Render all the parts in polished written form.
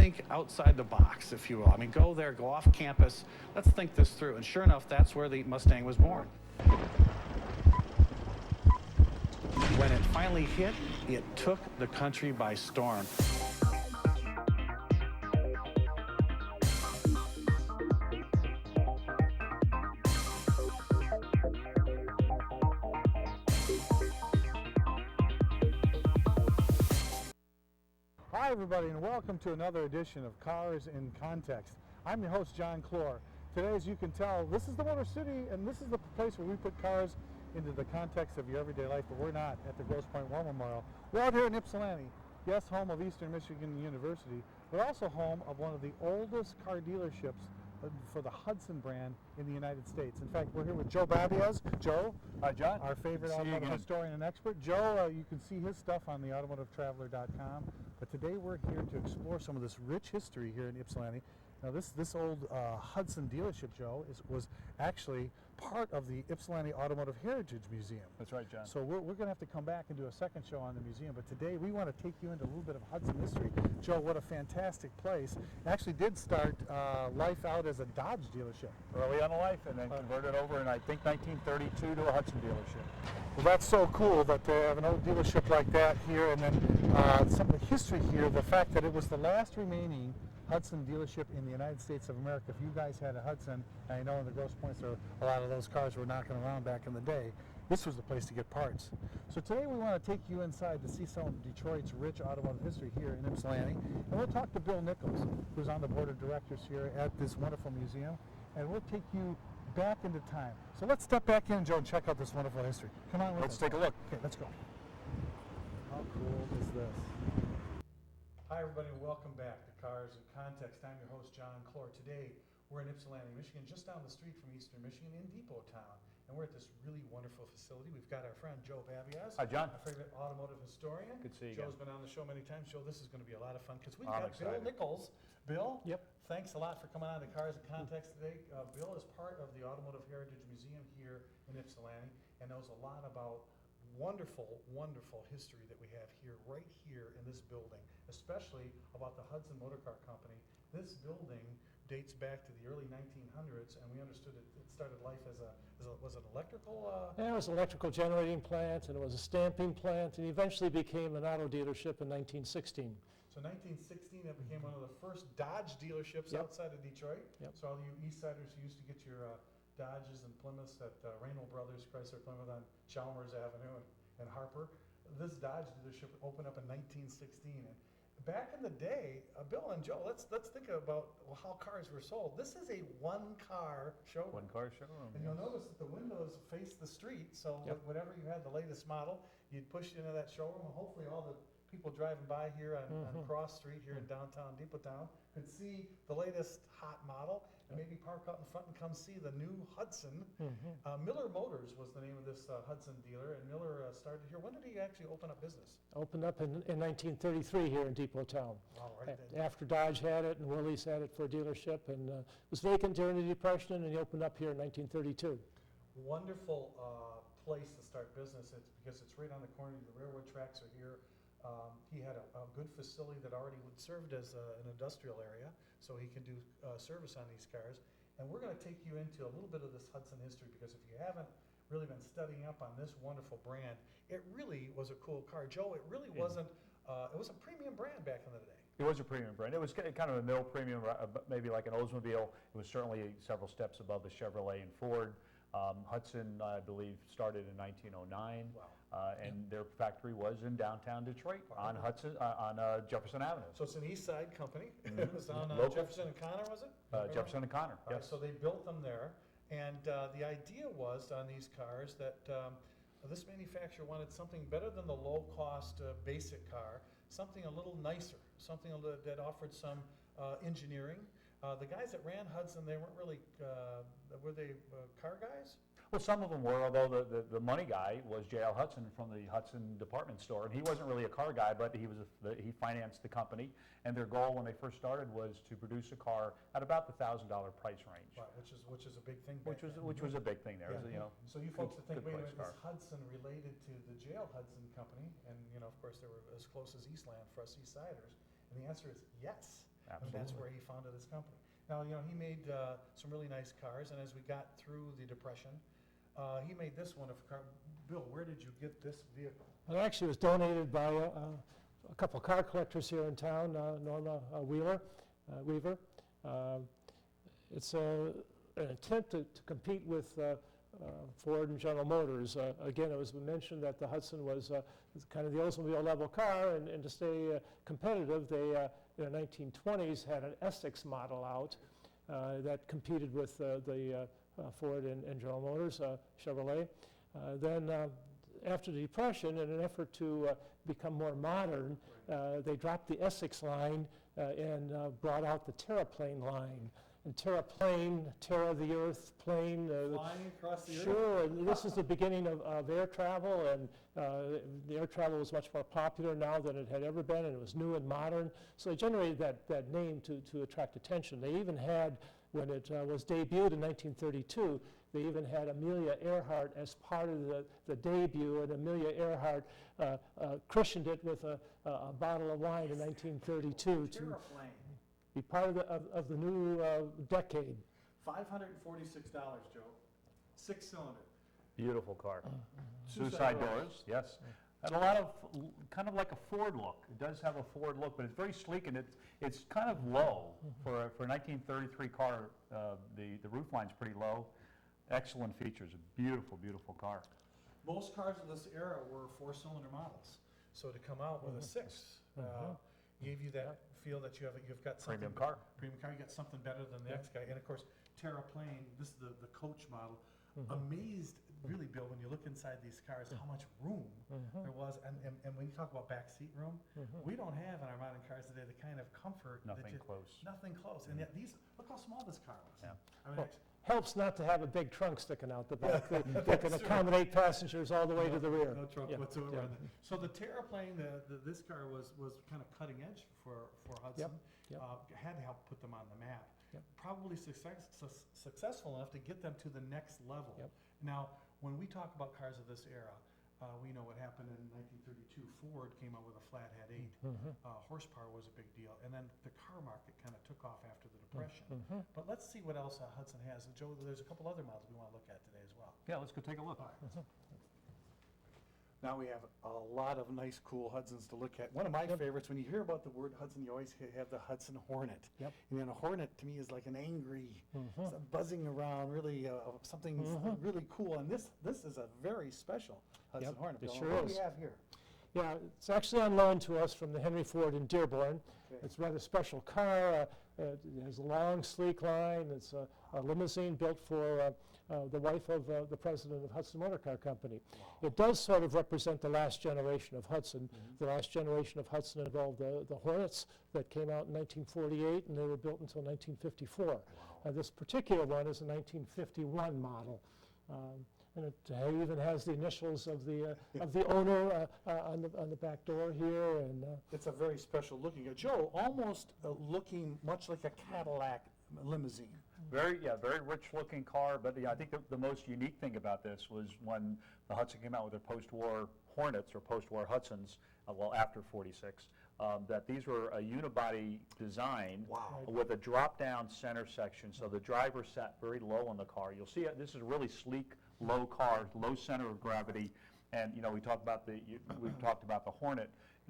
think outside the box, if you will. I mean, go there, go off campus. Let's think this through. And sure enough, that's where the Mustang was born. When it finally hit, it took the country by storm. Hi everybody, and welcome to another edition of Cars in Context. I'm your host, John Clor. Today, as you can tell, this is the Motor City, and this is the place where we put cars into the context of your everyday life, but we're not at the Grosse Pointe War Memorial. We're out here in Ypsilanti, yes, home of Eastern Michigan University, but also home of one of the oldest car dealerships for the Hudson brand in the United States. In fact, we're here with Joe Babiasz. Joe. Hi, John. Our favorite automotive historian and expert. Joe, you can see his stuff on the automotivetraveler.com. But today we're here to explore some of this rich history here in Ypsilanti. Now this old Hudson dealership, Joe, was actually part of the Ypsilanti Automotive Heritage Museum. That's right, John. So we're going to have to come back and do a second show on the museum, but today we want to take you into a little bit of Hudson history. Joe, what a fantastic place. It actually did start life out as a Dodge dealership. Early on in life, and then converted over in, I think, 1932 to a Hudson dealership. Well, that's so cool that they have an old dealership like that here, and then some of the history here, the fact that it was the last remaining Hudson dealership in the United States of America. If you guys had a Hudson, and I know in the Grosse Pointes a lot of those cars were knocking around back in the day, this was the place to get parts. So today we want to take you inside to see some of Detroit's rich automotive history here in Ypsilanti, and we'll talk to Bill Nichols, who's on the board of directors here at this wonderful museum, and we'll take you back into time. So let's step back in, Joe, and check out this wonderful history. Come on with us. Let's take a look. Okay, let's go. How cool is this? Hi everybody, and welcome back to Cars in Context. I'm your host, John Clor. Today, we're in Ypsilanti, Michigan, just down the street from Eastern Michigan in Depot Town. And we're at this really wonderful facility. We've got our friend Joe Babiasz. Hi, John. Our favorite automotive historian. Good to see you Joe's again. been on the show many times. Joe, this is going to be a lot of fun because we've I'm got excited. Bill Nichols. Bill, Yep. Thanks a lot for coming on to Cars in Context today. Bill is part of the Automotive Heritage Museum here in Ypsilanti and knows a lot about wonderful, wonderful history that we have here, right here in this building, especially about the Hudson Motor Car Company. This building dates back to the early 1900s, and we understood it started life as was it electrical? Yeah, it was an electrical generating plant, and it was a stamping plant, and eventually became an auto dealership in 1916. So 1916, it became one of the first Dodge dealerships outside of Detroit. Yep. So all you Eastsiders who used to get your Dodges and Plymouths at Raynal Brothers Chrysler Plymouth on Chalmers Avenue and Harper. This Dodge dealership opened up in 1916. And back in the day, Bill and Joe, let's think about how cars were sold. This is a one-car showroom. One-car showroom. And you'll notice that the windows face the street, so whenever you had the latest model, you'd push it into that showroom, and hopefully all the people driving by here on Cross Street here in downtown Depot Town could see the latest hot model and maybe park out in front and come see the new Hudson. Miller Motors was the name of this Hudson dealer, and Miller started here. When did he actually open up business? Opened up in 1933 here in Depot Town. All right. After Dodge had it and Willys had it for a dealership, and it was vacant during the Depression, and he opened up here in 1932. Wonderful place to start business. It's because it's right on the corner. The railroad tracks are here. He had a good facility that already served as an industrial area, so he can do service on these cars. And we're going to take you into a little bit of this Hudson history, because if you haven't really been studying up on this wonderful brand, it really was a cool car. Joe, it really wasn't, it was a premium brand back in the day. It was a premium brand. It was kind of a middle premium, maybe like an Oldsmobile. It was certainly several steps above the Chevrolet and Ford. Hudson, I believe, started in 1909, and their factory was in downtown Detroit on Jefferson Avenue. So it's an East Side company. It was on Jefferson and Connor, was it? Jefferson and Connor, yes. So they built them there, and the idea was on these cars that this manufacturer wanted something better than the low-cost basic car, something a little nicer, something that offered some engineering. The guys that ran Hudson, they weren't really, were they car guys? Well, some of them were, although the money guy was J.L. Hudson from the Hudson department store, and he wasn't really a car guy, but he financed the company, and their goal when they first started was to produce a car at about the $1,000 price range. Right, which is a big thing. Which was a big thing there. Yeah. So you folks that think, wait a minute, car. is Hudson related to the J.L. Hudson company? And of course they were as close as Eastland for us Eastsiders. And the answer is yes. I mean, that's where he founded his company. Now, you know, he made some really nice cars, and as we got through the Depression, he made this one. Bill, where did you get this vehicle? It actually was donated by a couple of car collectors here in town, Norma Weaver. It's an attempt to compete with Ford and General Motors. Again, it was mentioned that the Hudson was kind of the Oldsmobile level car, and to stay competitive, they in the 1920s had an Essex model out that competed with the Ford and General Motors, Chevrolet. Then after the Depression, in an effort to become more modern, they dropped the Essex line and brought out the terraplane line. And terraplane, terra the earth, plane. Flying across the earth? Sure, and this is the beginning of air travel, and the air travel was much more popular now than it had ever been, and it was new and modern. So they generated that name to attract attention. They even had, when it was debuted in 1932, they even had Amelia Earhart as part of the debut, and Amelia Earhart christened it with a bottle of wine in 1932 to be part of the new decade. $546, Joe. 6-cylinder. Beautiful car. Suicide Suicide doors. doors, yes. And a lot of, kind of like a Ford look. It does have a Ford look, but it's very sleek, and it's kind of low. For a 1933 car, the roof line's pretty low. Excellent features, a beautiful, beautiful car. Most cars of this era were 4-cylinder models. So to come out with a 6 gave you that feel that you've got something. Premium car. Premium car, you got something better than the next guy. And of course, Terraplane, this is the coach model. Amazed, really, Bill, when you look inside these cars, how much room there was. And when you talk about backseat room, we don't have in our modern cars today the kind of comfort. Nothing close. Nothing close. And yet these, look how small this car was. Yeah. I mean, Well, helps not to have a big trunk sticking out the back that can accommodate passengers all the way to the rear. No trunk Yeah, whatsoever. yeah. So the Terraplane, this car was kind of cutting edge for Hudson. yep. Had to help put them on the map. Yep. Probably successful enough to get them to the next level. Yep. Now, when we talk about cars of this era, we know what happened in 1932. Ford came out with a flathead 8. Horsepower was a big deal. And then the car market kind of took off after the Depression. But let's see what else Hudson has. And Joe, there's a couple other models we want to look at today as well. Yeah, let's go take a look. Now we have a lot of nice, cool Hudsons to look at. One of my favorites, when you hear about the word Hudson, you always have the Hudson Hornet. Yep. And then a Hornet, to me, is like an angry, buzzing around, really something really cool. And this is a very special Hudson Yep, Hornet. it Bill. sure What do is. we have here? Yeah, it's actually on loan to us from the Henry Ford in Dearborn. Okay. It's a rather special car. It has a long, sleek line. It's a limousine built for the wife of the president of Hudson Motor Car Company. It does sort of represent the last generation of Hudson. The last generation of Hudson involved the Hornets that came out in 1948, and they were built until 1954. This particular one is a 1951 model. And it even has the initials of the owner on the back door here. And It's a very special looking. Joe, almost looking much like a Cadillac limousine. Very rich looking car, but I think the most unique thing about this was when the Hudson came out with their post-war Hornets or post-war Hudsons, well after 46, that these were a unibody design with a drop-down center section, so the driver sat very low on the car. You'll see this is a really sleek, low car, low center of gravity, and we talked about the Hornet.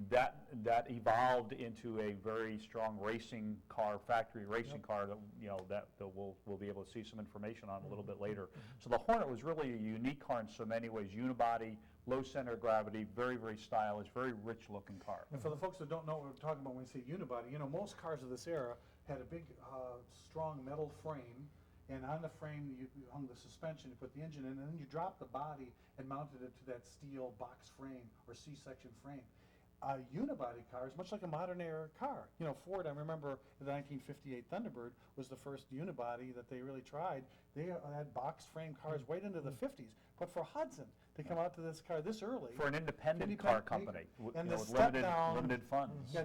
That evolved into a very strong racing car, factory racing car that we'll be able to see some information on a little bit later. So the Hornet was really a unique car in so many ways: unibody, low center of gravity, very, very stylish, very rich looking car. And for the folks that don't know what we're talking about when we say unibody, most cars of this era had a big, strong metal frame, and on the frame you hung the suspension, you put the engine in, and then you dropped the body and mounted it to that steel box frame or C-section frame. A unibody car is much like a modern era car. Ford, I remember the 1958 Thunderbird was the first unibody that they really tried. They had box frame cars right into the 50s. But for Hudson to come out to this car this early. For an independent car company and with limited funds. Yeah,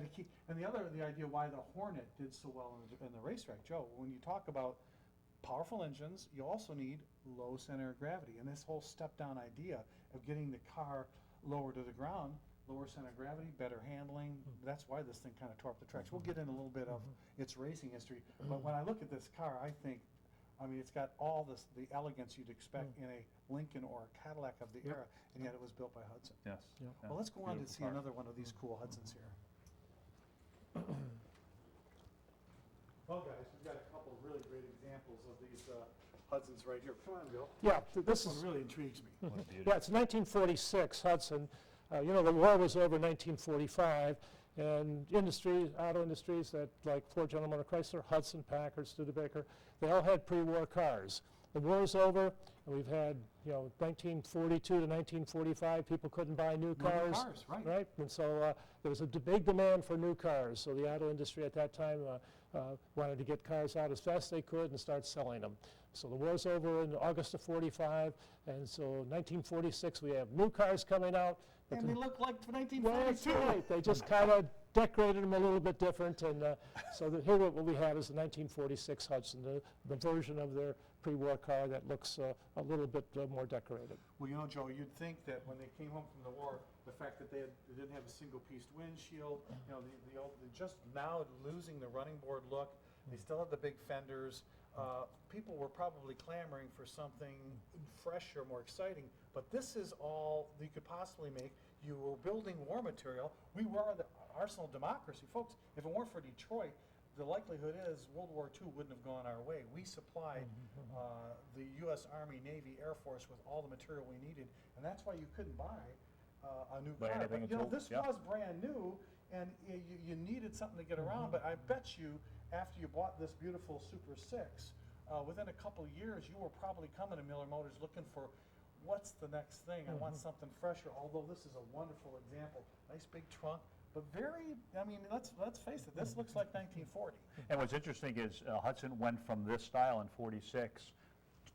and the idea why the Hornet did so well in the racetrack, Joe, when you talk about powerful engines, you also need low center of gravity. And this whole step-down idea of getting the car lower to the ground lower center of gravity, better handling. That's why this thing kind of tore up the tracks. We'll get in a little bit of its racing history, but when I look at this car, I think, I mean, it's got all the elegance you'd expect in a Lincoln or a Cadillac of the era, and yet it was built by Hudson. Yes. Yeah. Yeah. Well, let's go on to Beautiful see car. another one of these cool Hudsons here. Well, guys, we've got a couple of really great examples of these Hudsons right here. Come on, Bill. Yeah, This this one is, really intrigues me. What a beauty. yeah, it's 1946 Hudson. You know, the war was over in 1945, and auto industries that like Ford, General Motors, Chrysler, Hudson, Packard, Studebaker, they all had pre-war cars. The war's over, and we've had, 1942 to 1945, people couldn't buy new cars. Right. And so there was a big demand for new cars. So the auto industry at that time wanted to get cars out as fast as they could and start selling them. So the war's over in August of 45, and so 1946 we have new cars coming out. but And the- they look like Well, that's 1942. right. They just kind of decorated them a little bit different, and so here what we have is the 1946 Hudson, the version of their pre-war car that looks a little bit more decorated. Well, Joe, you'd think that when they came home from the war, the fact that they didn't have a single-pieced windshield, the old, they're just now losing the running board look. They still have the big fenders. People were probably clamoring for something fresher, more exciting, but this is all you could possibly make. You were building war material. We were the arsenal of democracy. Folks, if it weren't for Detroit, the likelihood is World War II wouldn't have gone our way. We supplied the U.S. Army, Navy, Air Force with all the material we needed, and that's why you couldn't buy a new Buy car. anything But, until- this yeah. was brand new, and you needed something to get around, but I bet you, after you bought this beautiful Super 6, within a couple of years, you were probably coming to Miller Motors looking for what's the next thing? I want something fresher, although this is a wonderful example. Nice big trunk, but let's face it, this looks like 1940. And what's interesting is Hudson went from this style in 46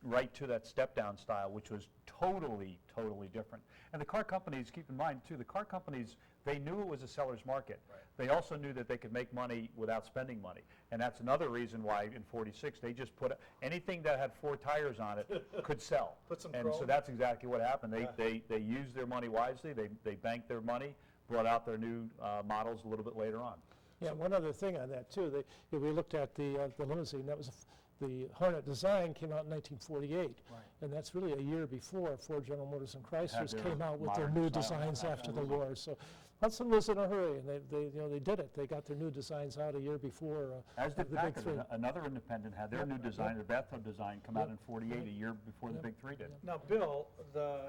right to that step-down style, which was totally, totally different. And the car companies, keep in mind too, the car companies, they knew it was a seller's market. Right. They also knew that they could make money without spending money. And that's another reason why in 46 they just put anything that had 4 tires on it could sell. Put some And so chrome. that's exactly what happened. Yeah. They used their money wisely, they banked their money, brought out their new models a little bit later on. Yeah, one other thing on that too, we looked at the limousine, that was the Hornet design came out in 1948. Right. And that's really a year before Ford, General Motors, and Chrysler's their came out with their modern new style. designs after the war. So Hudson was in a hurry, and they did it. They got their new designs out a year before As the did Big Packard, Three. another independent had their new design, their bathtub design, come out in 48, a year before the Big Three did. Now, Bill,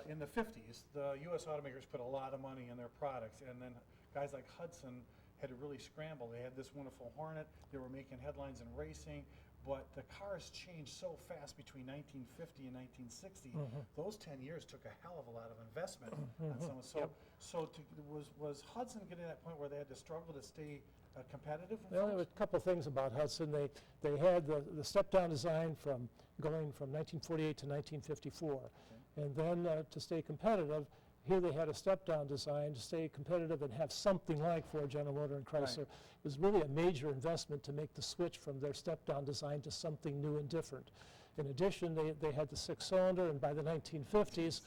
in the 50s, the U.S. automakers put a lot of money in their products, and then guys like Hudson had to really scramble. They had this wonderful Hornet. They were making headlines in racing, but the cars changed so fast between 1950 and 1960. Those 10 years took a hell of a lot of investment on someone. So was Hudson getting to that point where they had to struggle to stay competitive? with Well, there were folks? a couple of things about Hudson. They had the step-down design going from 1948 to 1954. And then to stay competitive, here they had a step-down design to stay competitive and have something like Ford, General Motors, and Chrysler. Right. It was really a major investment to make the switch from their step-down design to something new and different. In addition, they had the 6-cylinder, and by the 1950s,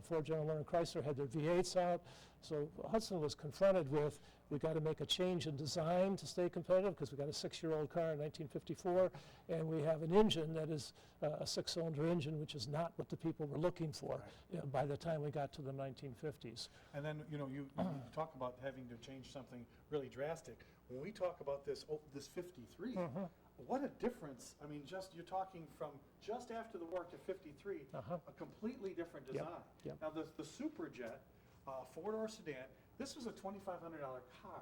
Ford, General Motors, and Chrysler had their V8s out. So Hudson was confronted with, we got to make a change in design to stay competitive because we got a 6-year-old car in 1954, and we have an engine that is a 6-cylinder engine, which is not what the people were looking for by the time we got to the 1950s. And then, you talk about having to change something really drastic. When we talk about this 53, what a difference. I mean, you're talking from just after the war to 53, a completely different design. Yep. Now, the Superjet, 4-door sedan, this was a $2,500 car,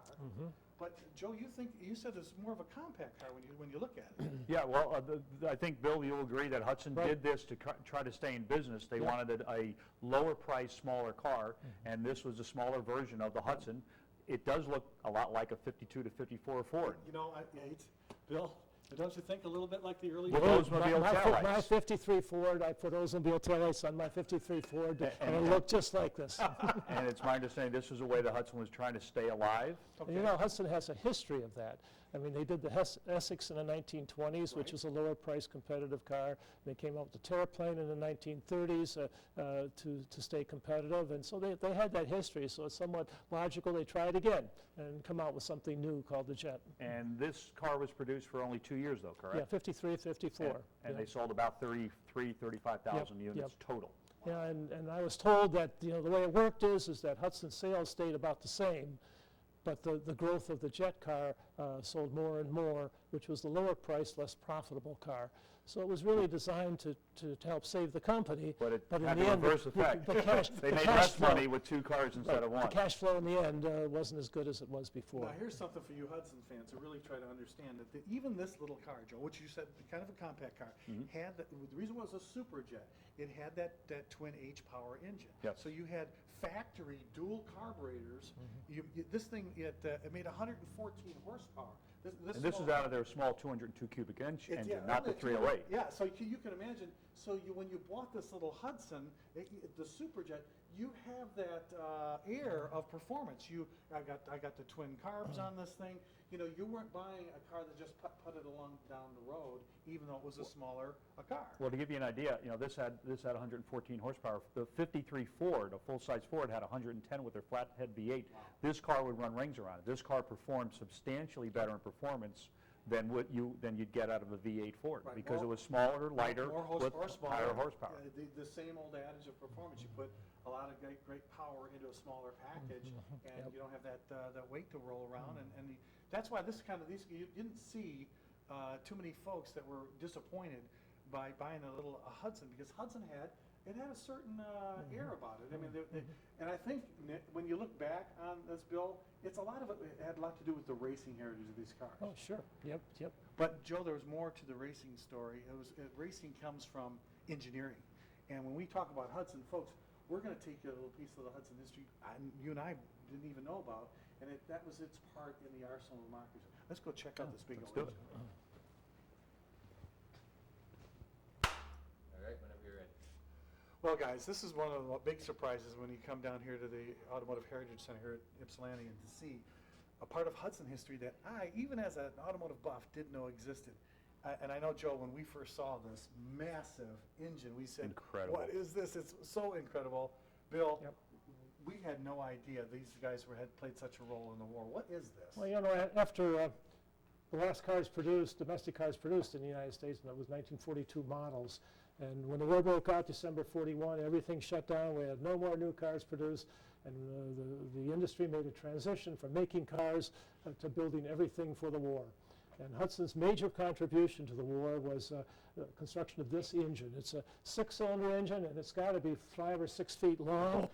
but Joe, you said it's more of a compact car when you look at it. Yeah, well, I think, Bill, you'll agree that Hudson did this to try to stay in business. They wanted a lower price, smaller car, and this was a smaller version of the Hudson. It does look a lot like a 52 to 54 Ford. Bill, don't you think a little bit like the early With days? Oldsmobile My taillights. 53 Ford, I put Oldsmobile taillights on my 53 Ford, and it looked just like this. And it's my understanding this was a way that Hudson was trying to stay alive. And Hudson has a history of that. I mean, they did the Essex in the 1920s, which was a lower price competitive car. They came out with the terraplane in the 1930s to stay competitive, and so they had that history, so it's somewhat logical they try it again and come out with something new called the Jet. And this car was produced for only 2 years, though, correct? Yeah, 53, 54. And they sold about 35,000 units total. Yeah, and I was told that, you know, the way it worked is that Hudson sales stayed about the same, but the growth of the Jet car sold more and more, which was the lower price, less profitable car. So it was really designed to help save the company. But it in had the the end, reverse effect. the They made cash less flow- money with 2 cars instead of one. The cash flow in the end wasn't as good as it was before. Now, here's something for you Hudson fans to really try to understand that even this little car, Joe, which you said kind of a compact car, had the reason it was a superjet. It had that twin H-power engine. Yes. So you had factory dual carburetors. This thing it made 114 horsepower. And this is out of their small 202 cubic inch engine, yeah, not the 308. Yeah, so you can imagine, so when you bought this little Hudson, the Superjet, you have that air of performance. I got the twin carbs on this thing. You know, you weren't buying a car that just putted along down the road, even though it was a smaller car. Well, to give you an idea, you know, this had 114 horsepower. The 53 Ford, a full-size Ford, had 110 with their flathead V8. Wow. This car would run rings around it. This car performed substantially better in performance than you'd get out of a V8 Ford, Right. because it was smaller, lighter, more with horsepower, higher horsepower. The same old adage of performance. You put a lot of great power into a smaller package, and you don't have that weight to roll around. And that's why these you didn't see too many folks that were disappointed by buying a little Hudson, because Hudson had a certain air about it. I mean, and I think when you look back on this, Bill, it's a lot of it had a lot to do with the racing heritage of these cars. Oh, sure. Yep. But Joe, there was more to the racing story. Racing comes from engineering, and when we talk about Hudson, folks, we're going to take a little piece of the Hudson history you and I didn't even know about, and that was its part in the arsenal of democracy. Let's go check out this big Let's old do it. engine. All right, whenever you're ready. Well, guys, this is one of the big surprises when you come down here to the Automotive Heritage Center here at Ypsilanti, and to see a part of Hudson history that I, even as an automotive buff, didn't know existed. And I know, Joe, when we first saw this massive engine, we said, Incredible. "What is this? It's so incredible." Bill, Yep. we had no idea these guys had played such a role in the war. What is this? Well, you know, after the last cars produced, domestic cars produced in the United States, and that was 1942 models. And when the war broke out, December 41, everything shut down. We had no more new cars produced, and the industry made a transition from making cars to building everything for the war. And Hudson's major contribution to the war was the construction of this engine. It's a 6-cylinder engine, and it's got to be 5 or 6 feet long.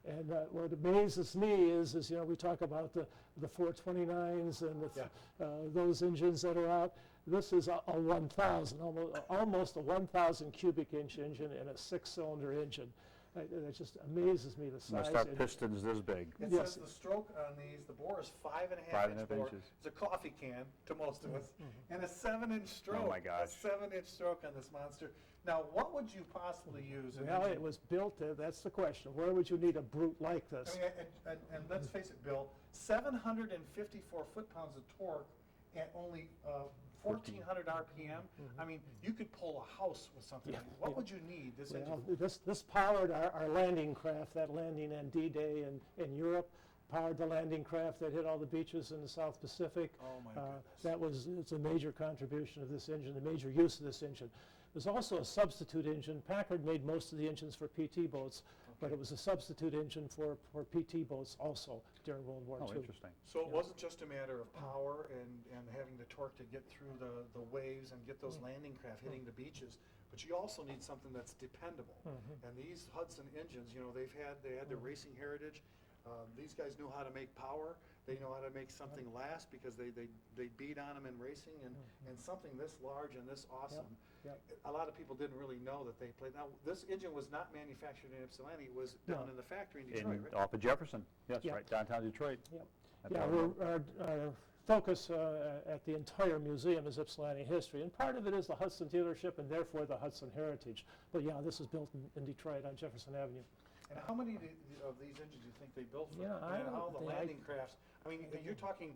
And what amazes me is, you know, we talk about the 429s and those engines that are out. This is a 1,000, almost a 1,000 cubic inch engine and a 6-cylinder engine. It just amazes me, the size. Must have pistons this big. It Yes. says the stroke on these, the bore is 5.5 5.5 bore. inches. It's a coffee can to most of us, and a 7-inch stroke. Oh my gosh. A 7-inch stroke on this monster. Now, what would you possibly use? Well, it was built, that's the question. Where would you need a brute like this? I mean, and let's face it, Bill, 754 foot-pounds of torque at only 1,400 RPM. I mean, you could pull a house with something. Yeah. What would you need this engine? Well, this powered our landing craft, that landing on D-Day in Europe, powered the landing craft that hit all the beaches in the South Pacific. Oh, my goodness. It's a major contribution of this engine, the major use of this engine. There's also a substitute engine. Packard made most of the engines for PT boats, but it was a substitute engine for PT boats also during World War II. Oh, interesting. So it wasn't just a matter of power and having the torque to get through the waves and get those landing craft hitting the beaches, but you also need something that's dependable. And these Hudson engines, you know, they had the racing heritage. These guys knew how to make power. They know how to make something last, because they beat on them in racing, and something this large and this awesome. A lot of people didn't really know that they played. Now, this engine was not manufactured in Ypsilanti. It was down in the factory in Detroit, right? Off of Jefferson. Yes, Yeah. right downtown Detroit. Yep. That's Yeah, all I know. our focus at the entire museum is Ypsilanti history, and part of it is the Hudson dealership and therefore the Hudson heritage. But yeah, this was built in Detroit on Jefferson Avenue. And how many of these engines do you think they built for? Yeah, I and don't how the think landing crafts. I mean, you're talking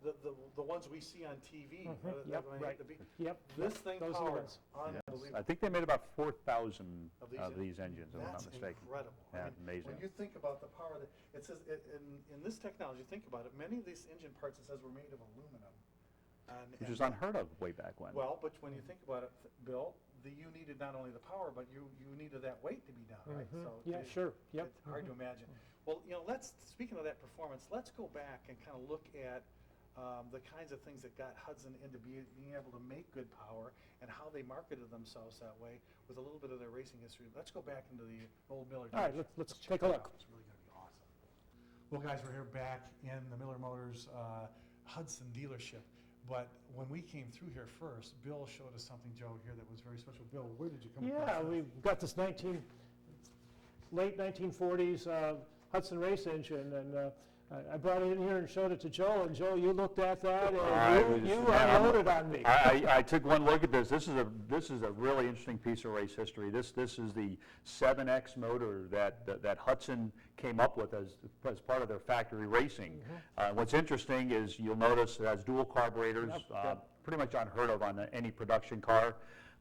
the ones we see on TV. Yep, right. Yep. This thing Those are the powered, ones. unbelievable. I think they made about 4,000 Of of these these engines, if I'm not That's mistaken. incredible. Yeah, I mean, amazing. When you think about the power that it says in this technology, think about it. Many of these engine parts it says were made of aluminum, Which is unheard of way back when. Well, but when you think about it, Bill, you needed not only the power, but you needed that weight to be done, right? So Yeah, sure, yep. It's hard to imagine. Well, speaking of that performance, let's go back and kind of look at the kinds of things that got Hudson into being able to make good power and how they marketed themselves that way with a little bit of their racing history. Let's go back into the old Miller All right, dealership. let's check take a it out. look. It's really going to be awesome. Well, guys, we're here back in the Miller Motors Hudson dealership. But when we came through here first, Bill showed us something, Joe, here that was very special. Bill, where did you come across Yeah, this? we've got this late 1940s Hudson race engine, and I brought it in here and showed it to Joe, and Joe, you looked at that, and you unloaded on me. I took one look at this. This is a really interesting piece of race history. This is the 7X motor that Hudson came up with as part of their factory racing. What's interesting is you'll notice it has dual carburetors, pretty much unheard of on any production car.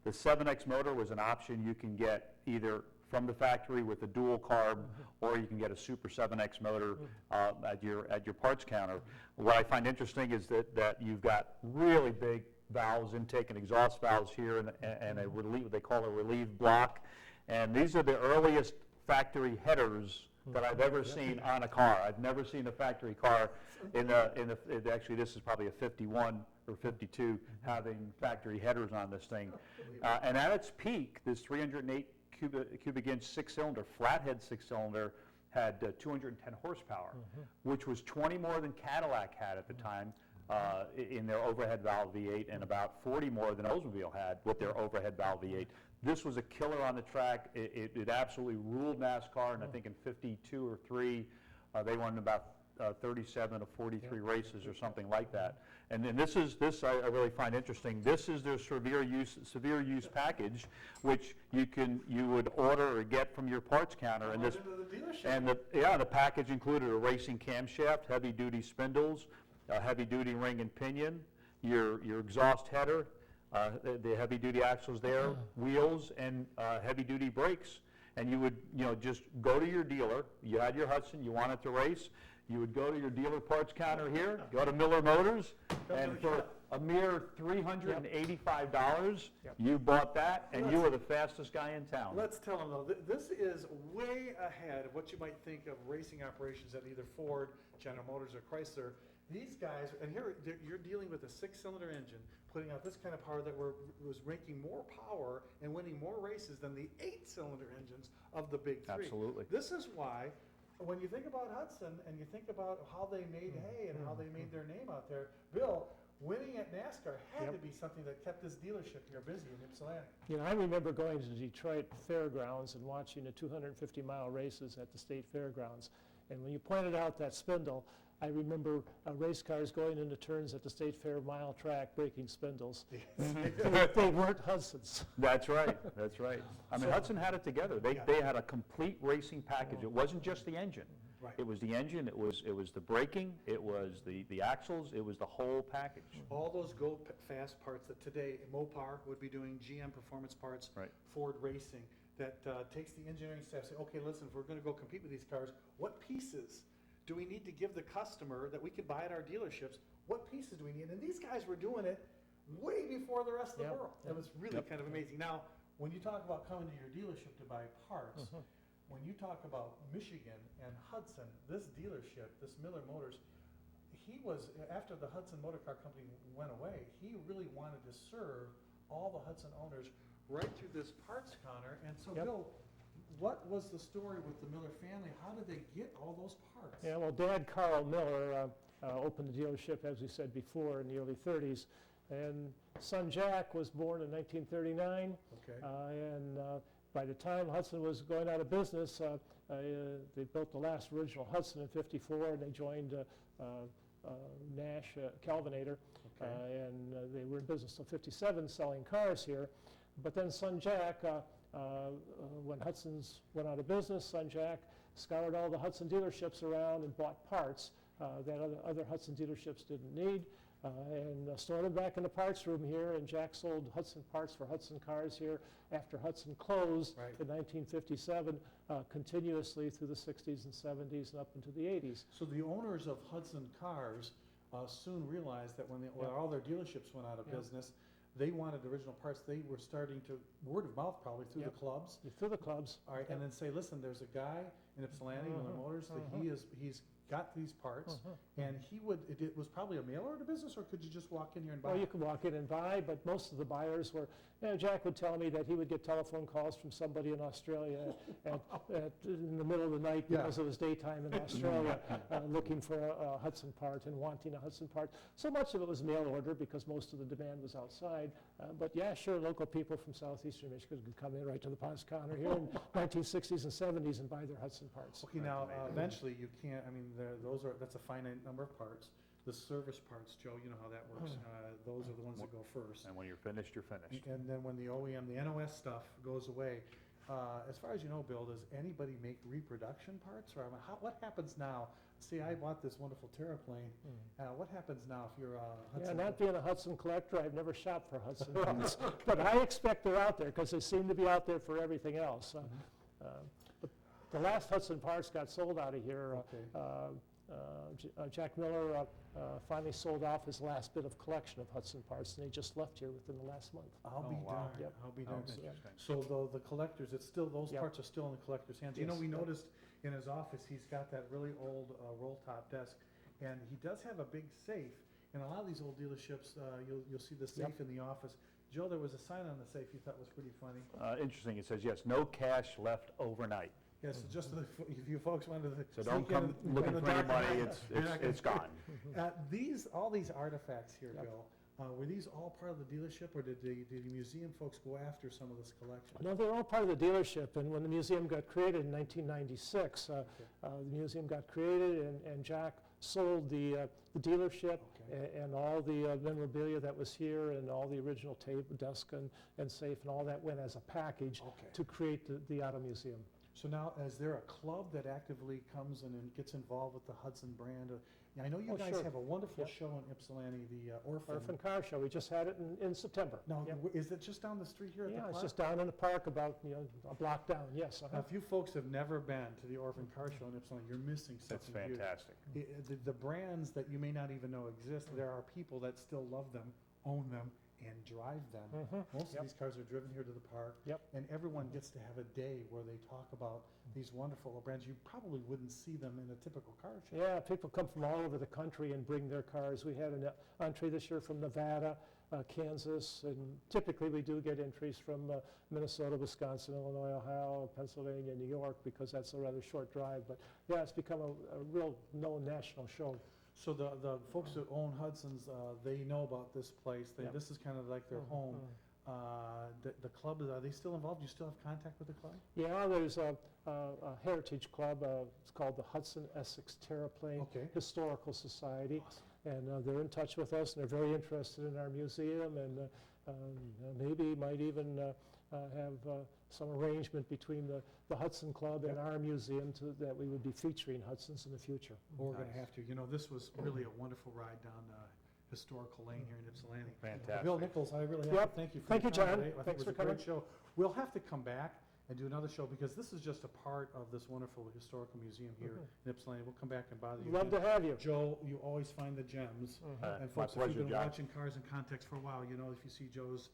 The 7X motor was an option you can get either from the factory with a dual carb, or you can get a Super 7X motor at your parts counter. What I find interesting is that you've got really big valves, intake and exhaust valves here, and a relief, they call a relieve block. And these are the earliest factory headers that I've ever seen on a car. I've never seen a factory car actually this is probably a 51 or 52 having factory headers on this thing. And at its peak, this 308 cubic inch six-cylinder, flathead six-cylinder, had 210 horsepower, which was 20 more than Cadillac had at the time in their overhead valve V8, and about 40 more than Oldsmobile had with their overhead valve V8. This was a killer on the track. It absolutely ruled NASCAR, and I think in 52 or 3, they won about 37 of 43 races or something like that. And then this I really find interesting. This is their severe use package, which you would order or get from your parts counter. And this, the package included a racing camshaft, heavy duty spindles, a heavy duty ring and pinion, your exhaust header, the heavy duty axles there, wheels, and heavy duty brakes. And you would just go to your dealer. You had your Hudson, you wanted to race. You would go to your dealer parts counter here, go to Miller Motors, and for a mere $385, you bought that, and you were the fastest guy in town. Let's tell them, though, this is way ahead of what you might think of racing operations at either Ford, General Motors, or Chrysler. These guys, and here you're dealing with a six-cylinder engine, putting out this kind of power that was making more power and winning more races than the eight-cylinder engines of the big three. Absolutely. This is why, when you think about Hudson and you think about how they made hay and how they made their name out there, Bill, winning at NASCAR had to be something that kept this dealership here busy in Ypsilanti. I remember going to Detroit Fairgrounds and watching the 250-mile races at the state fairgrounds. And when you pointed out that spindle, I remember race cars going into turns at the State Fair mile track breaking spindles. They weren't Hudsons. That's right. That's right. I mean, Hudson had it together. They had a complete racing package. It wasn't just the engine. Right. It was the engine. It was the braking. It was the axles. It was the whole package. All those go-fast parts that today Mopar would be doing, GM Performance Parts, Right. Ford Racing, that takes the engineering staff, say, okay, listen, if we're going to go compete with these cars, what pieces do we need to give the customer that we could buy at our dealerships? What pieces do we need? And these guys were doing it way before the rest of the world. It was really kind of amazing. Now, when you talk about coming to your dealership to buy parts, when you talk about Michigan and Hudson, this dealership, this Miller Motors, he was, after the Hudson Motor Car Company went away, he really wanted to serve all the Hudson owners right through this parts counter. And so, Bill, what was the story with the Miller family? How did they get all those parts? Yeah, well, Dad Carl Miller opened the dealership, as we said before, in the early 30s. And son Jack was born in 1939. Okay. And by the time Hudson was going out of business, they built the last original Hudson in '54, and they joined Nash Calvinator. Okay. And they were in business till '57 selling cars here. But then son Jack, when Hudson's went out of business, son Jack scoured all the Hudson dealerships around and bought parts that other Hudson dealerships didn't need. And stored them back in the parts room here, and Jack sold Hudson parts for Hudson cars here after Hudson closed Right. in 1957, continuously through the 60s and 70s and up into the 80s. So the owners of Hudson cars soon realized that when all their dealerships went out of Yeah. business, they wanted original parts. They were starting to, word of mouth probably, through Yeah. the clubs. Through the clubs. All right, and then say, listen, there's a guy in Ypsilanti, Miller Motors, that he's got these parts, and it was probably a mail order business, or could you just walk in here and buy? Well, you could walk in and buy, but most of the buyers were, Jack would tell me that he would get telephone calls from somebody in Australia in the middle of the night Yeah. because it was daytime in Australia, looking for a Hudson part and wanting a Hudson part. So much of it was mail order because most of the demand was outside. But yeah, sure, local people from southeastern Michigan could come in right to the parts counter here in 1960s and 70s and buy their Hudson parts. Okay, now, eventually you can't, I mean, that's a finite number of parts. The service parts, Joe, you know how that works. Those are the ones that go first. And when you're finished, you're finished. And then when the OEM, the NOS stuff goes away, as far as you know, Bill, does anybody make reproduction parts? Or I mean, what happens now? See, I bought this wonderful terraplane. What happens now if you're a Yeah, Hudson? not being a Hudson collector, I've never shopped for Hudson parts, but I expect they're out there because they seem to be out there for everything else. But the last Hudson parts got sold out of here. Okay. Jack Miller finally sold off his last bit of collection of Hudson parts, and he just left here within the last month. I'll be Oh, wow. darned. Yep. I'll be Oh, darned. interesting. So the collectors, it's still, those Yep. parts are still in the collector's hands. You know, Yes, we yep. noticed in his office, he's got that really old roll-top desk, and he does have a big safe. In a lot of these old dealerships, you'll see the safe Yep. in the office. Joe, there was a sign on the safe you thought was pretty funny. Interesting, it says, yes, no cash left overnight. Yes, so just if you folks wanted to. So don't sneak in come in looking the for any dark money, night, you're not it's gone. All these artifacts here, Yep. Bill, were these all part of the dealership, or did the museum folks go after some of this collection? No, they're all part of the dealership, and when the museum got created in 1996, the museum got created, and Jack sold the dealership and all the memorabilia that was here, and all the original table, desk, and safe, and all that went as a package Okay. to create the auto museum. So now, is there a club that actively comes in and gets involved with the Hudson brand? I know you Oh, guys sure. have a wonderful Yep. show in Ypsilanti, the Orphan. Orphan Car Show, we just had it in September. Now, Yep. is it just down the street here at the Yeah, park? it's just down in the park about, a block down, yes. Now, if you folks have never been to the Orphan Car Show in Ypsilanti, you're missing That's something huge. fantastic. The brands that you may not even know exist, there are people that still love them, own them, and drive them. Most of Yep. these cars are driven here to the park. Yep. And everyone gets to have a day where they talk about these wonderful brands. You probably wouldn't see them in a typical car show. Yeah, people come from all over the country and bring their cars. We had an entry this year from Nevada, Kansas, and typically we do get entries from Minnesota, Wisconsin, Illinois, Ohio, Pennsylvania, New York, because that's a rather short drive. But yeah, it's become a real known national show. So the folks that own Hudson's, they know about this place. Yep. This is kind of like their home. The club, are they still involved? Do you still have contact with the club? Yeah, there's a heritage club. It's called the Hudson Essex Terraplane Okay. Historical Society. And they're in touch with us, and they're very interested in our museum, and maybe might even have some arrangement between the Hudson Club and our museum that we would be featuring Hudsons in the future. Well, we're going to have to. You know, this was really a wonderful ride down historical lane here in Ypsilanti. Fantastic. Bill Nichols, I really have to Yep. thank you for Thank your you, time John. today. I think Thanks it was for a great coming. show. We'll have to come back and do another show because this is just a part of this wonderful historical museum here in Ypsilanti. We'll come back and bother you Love to again. have you. Joe, you always find the gems. And My folks, if pleasure, you've been John. watching Cars in Context for a while, you know if you see Joe's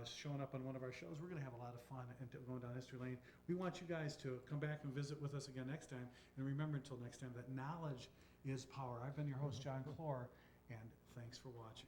showing up on one of our shows, we're going to have a lot of fun and going down history lane. We want you guys to come back and visit with us again next time. And remember until next time that knowledge is power. I've been your host, John Clor, and thanks for watching.